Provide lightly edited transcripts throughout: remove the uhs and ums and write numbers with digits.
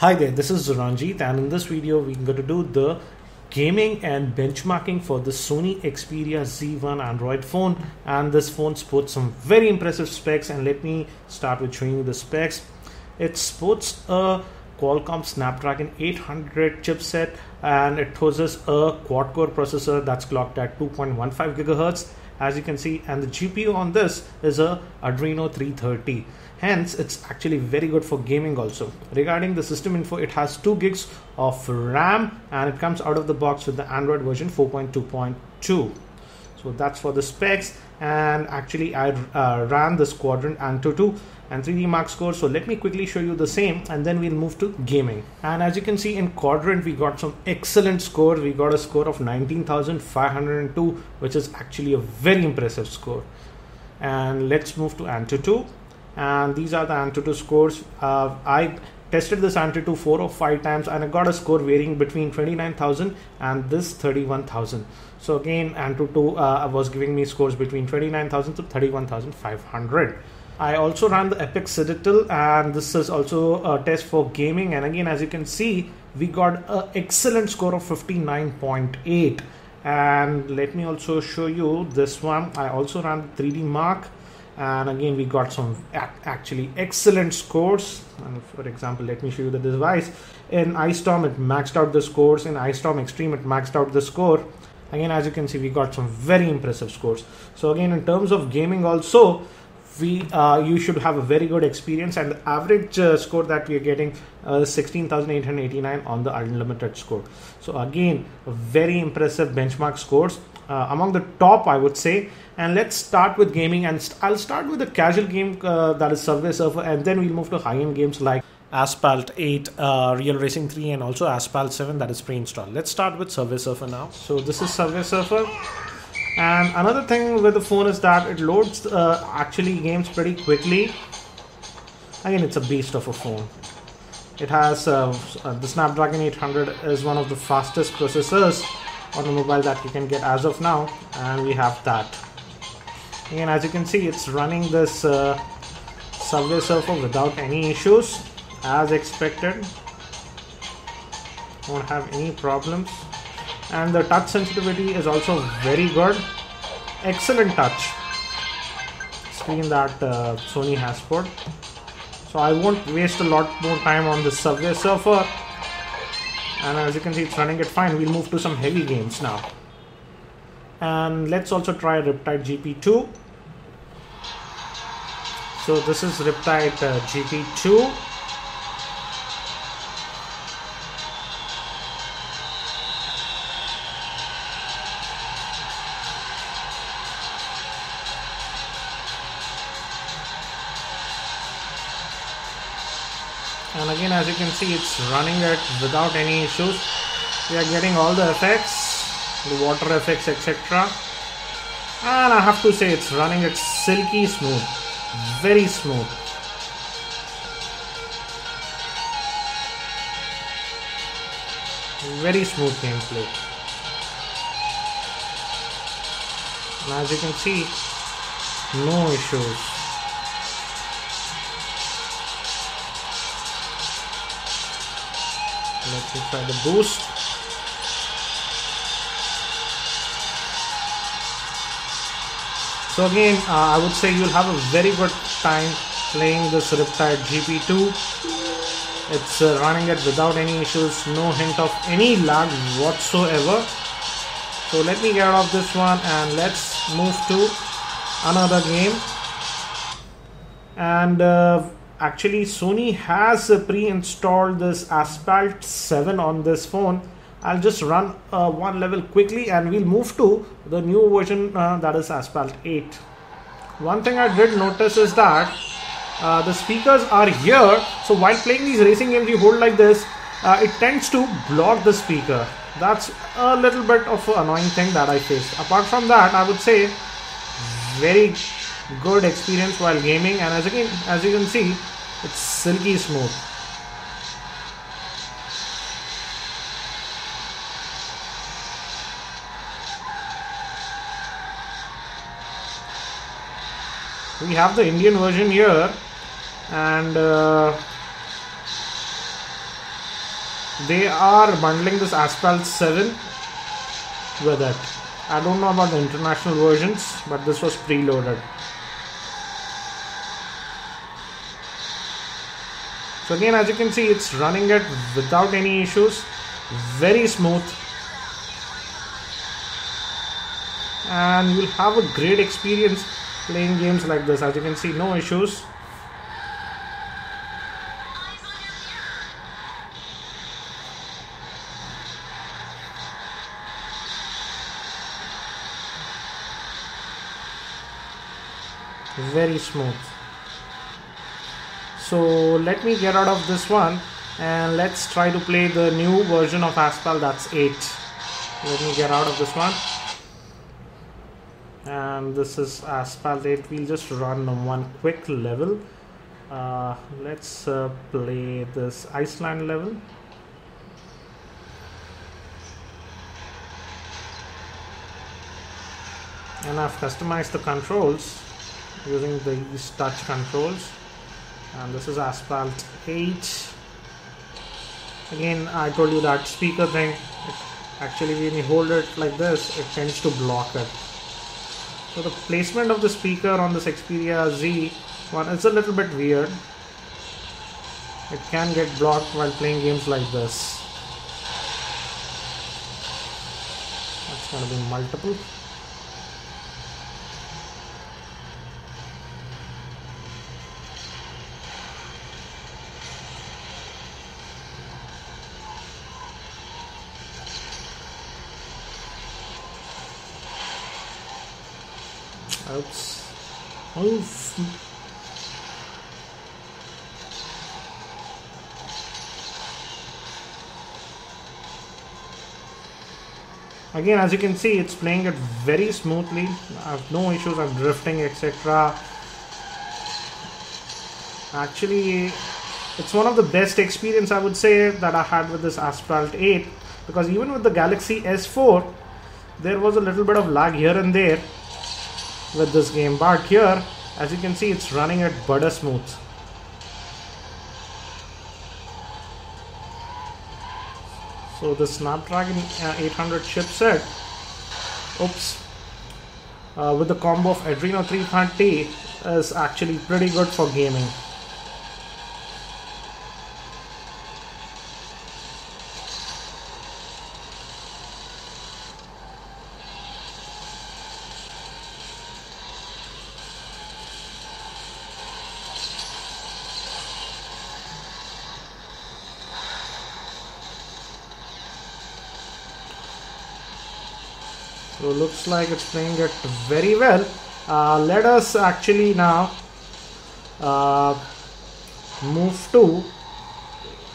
Hi there, this is Ranjit, and in this video we're going to do the gaming and benchmarking for the Sony Xperia Z1 Android phone. And this phone sports some very impressive specs, and let me start with showing you the specs. It sports a Qualcomm Snapdragon 800 chipset, and it possesses a quad-core processor that's clocked at 2.15 GHz, as you can see, and the GPU on this is a Adreno 330. Hence, it's actually very good for gaming also. Regarding the system info, it has 2 gigs of RAM, and it comes out of the box with the Android version 4.2.2. So that's for the specs. And actually, I ran this Quadrant Antutu and 3D Mark score. So let me quickly show you the same, and then we'll move to gaming. And as you can see in Quadrant, we got some excellent scores. We got a score of 19,502, which is actually a very impressive score. And let's move to Antutu. And these are the Antutu scores. I tested this Antutu 4 or 5 times, and I got a score varying between 29,000 and this 31,000. So again, Antutu was giving me scores between 29,000 to 31,500. I also ran the Epic Citadel, and this is also a test for gaming. And again, as you can see, we got an excellent score of 59.8. And let me also show you this one. I also ran the 3D Mark, and again we got some actually excellent scores. And for example, let me show you the device. In Ice Storm, it maxed out the scores. In Ice Storm Extreme, it maxed out the score. Again, as you can see, we got some very impressive scores. So again, in terms of gaming also, you should have a very good experience, and the average score that we are getting 16,889 on the unlimited score. So again, very impressive benchmark scores, among the top, I would say. And let's start with gaming, and I'll start with a casual game that is Subway Surfer, and then we'll move to high-end games like Asphalt 8, Real Racing 3, and also Asphalt 7 that is pre-installed. Let's start with Subway Surfer now. So this is Subway Surfer. And another thing with the phone is that it loads actually games pretty quickly. Again, it's a beast of a phone. It has the Snapdragon 800 is one of the fastest processors on the mobile that you can get as of now, and we have that. Again, as you can see, it's running this Subway Surfer without any issues, as expected. Won't have any problems. And the touch sensitivity is also very good. Excellent touch screen that Sony has put. So I won't waste a lot more time on this Subway Surfer. And as you can see, it's running it fine. We'll move to some heavy games now. And let's also try Riptide GP2. So this is Riptide GP2. And again, as you can see, it's running it without any issues. We are getting all the effects, the water effects, etc. And I have to say, it's running it silky smooth, very smooth. Very smooth gameplay. And as you can see, no issues. Let's try the boost. So again, I would say you'll have a very good time playing this Riptide GP2. It's running it without any issues, no hint of any lag whatsoever. So let me get off this one, and let's move to another game. And actually, Sony has pre-installed this Asphalt 7 on this phone. I'll just run one level quickly, and we'll move to the new version that is Asphalt 8. One thing I did notice is that the speakers are here. So while playing these racing games, you hold like this, it tends to block the speaker. That's a little bit of an annoying thing that I faced. Apart from that, I would say very good experience while gaming, and as you can see, it's silky smooth. We have the Indian version here, and they are bundling this Asphalt 7 with it. I don't know about the international versions, but this was preloaded. So again, as you can see, it's running it without any issues, very smooth, and you'll have a great experience playing games like this. As you can see, no issues. Very smooth. So let me get out of this one and let's try to play the new version of Asphalt, that's 8. Let me get out of this one. And this is Asphalt 8. We'll just run one quick level. Let's play this Iceland level. And I've customized the controls using these touch controls, and this is Asphalt 8. Again, I told you that speaker thing, actually when you hold it like this, it tends to block it. So the placement of the speaker on this Xperia Z1 is a little bit weird. It can get blocked while playing games like this. That's going to be multiple. Oops. Oof. Again, as you can see, it's playing it very smoothly. I have no issues of drifting, etc. Actually, it's one of the best experience I would say that I had with this Asphalt 8, because even with the Galaxy S4 there was a little bit of lag here and there with this game, but here as you can see it's running it butter smooth. So the Snapdragon 800 chipset, with the combo of Adreno 330 is actually pretty good for gaming. So looks like it's playing it very well. Let us actually now move to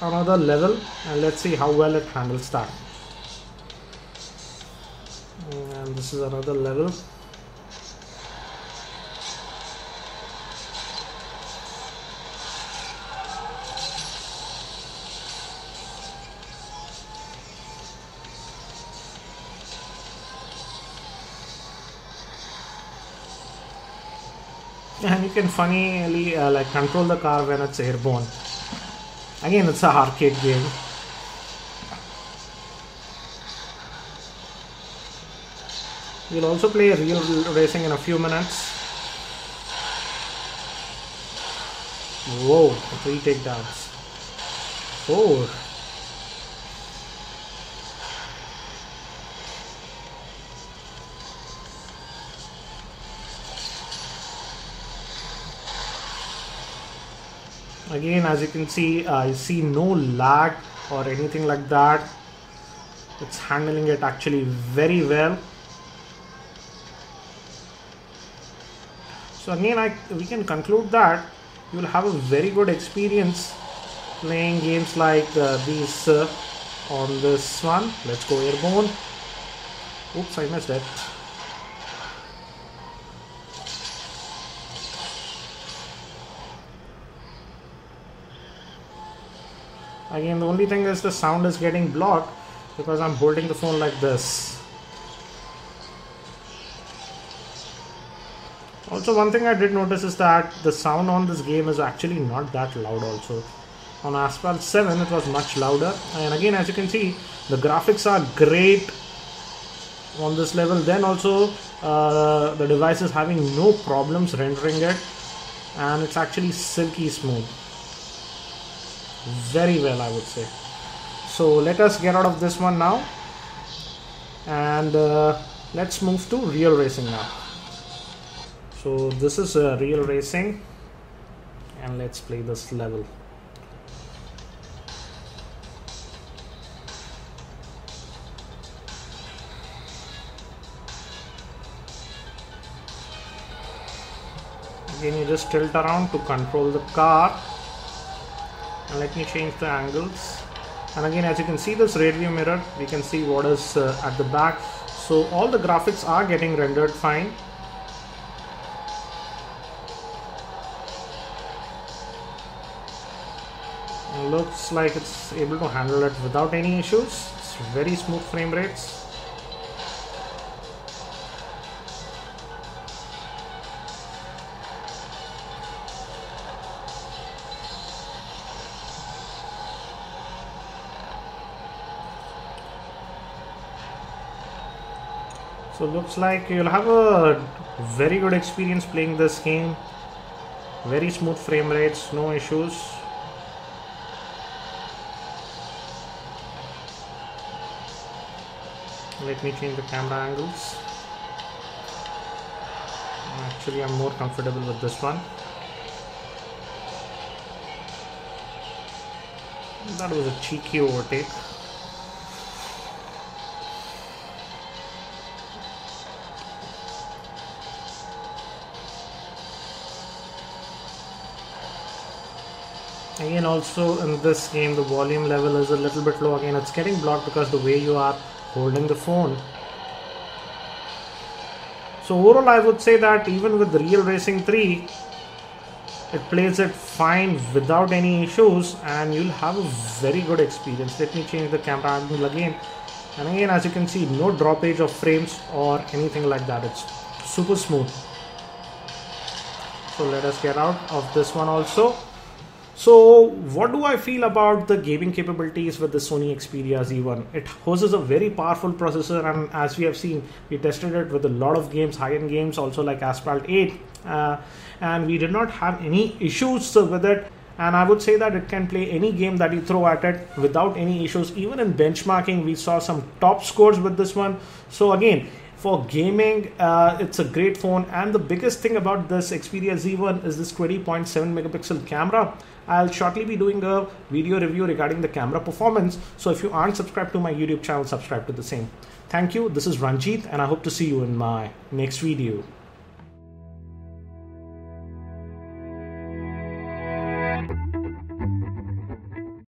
another level and let's see how well it handles that. And this is another level. And you can funnily like control the car when it's airborne. Again, it's an arcade game. We'll also play real racing in a few minutes. Whoa, 3 takedowns. 4. Again, as you can see, I see no lag or anything like that. It's handling it actually very well. So again, we can conclude that you will have a very good experience playing games like these on this one. Let's go airborne. Oops, I missed it. Again, the only thing is the sound is getting blocked because I'm holding the phone like this. Also, one thing I did notice is that the sound on this game is actually not that loud also. On Asphalt 7 it was much louder, and again as you can see the graphics are great on this level. Then also the device is having no problems rendering it, and it's actually silky smooth, very well I would say. So let us get out of this one now, and let's move to real racing now. So this is real racing, and let's play this level. Again, you just tilt around to control the car, and let me change the angles. And again, as you can see this rear view mirror, we can see what is at the back. So all the graphics are getting rendered fine. And looks like it's able to handle it without any issues. It's very smooth frame rates. So looks like you'll have a very good experience playing this game. Very smooth frame rates, no issues. Let me change the camera angles. Actually, I'm more comfortable with this one. That was a cheeky overtake. Again, also in this game the volume level is a little bit low. Again, it's getting blocked because the way you are holding the phone. So overall I would say that even with the Real Racing 3, it plays it fine without any issues, and you'll have a very good experience. Let me change the camera angle again, and again as you can see, no droppage of frames or anything like that. It's super smooth. So let us get out of this one also. So what do I feel about the gaming capabilities with the Sony Xperia Z1? It houses a very powerful processor, and as we have seen, we tested it with a lot of games, high-end games also like Asphalt 8, and we did not have any issues with it. And I would say that it can play any game that you throw at it without any issues. Even in benchmarking, we saw some top scores with this one. So again, for gaming, it's a great phone. And the biggest thing about this Xperia Z1 is this 20.7 megapixel camera. I'll shortly be doing a video review regarding the camera performance. So if you aren't subscribed to my YouTube channel, subscribe to the same. Thank you. This is Ranjit, and I hope to see you in my next video.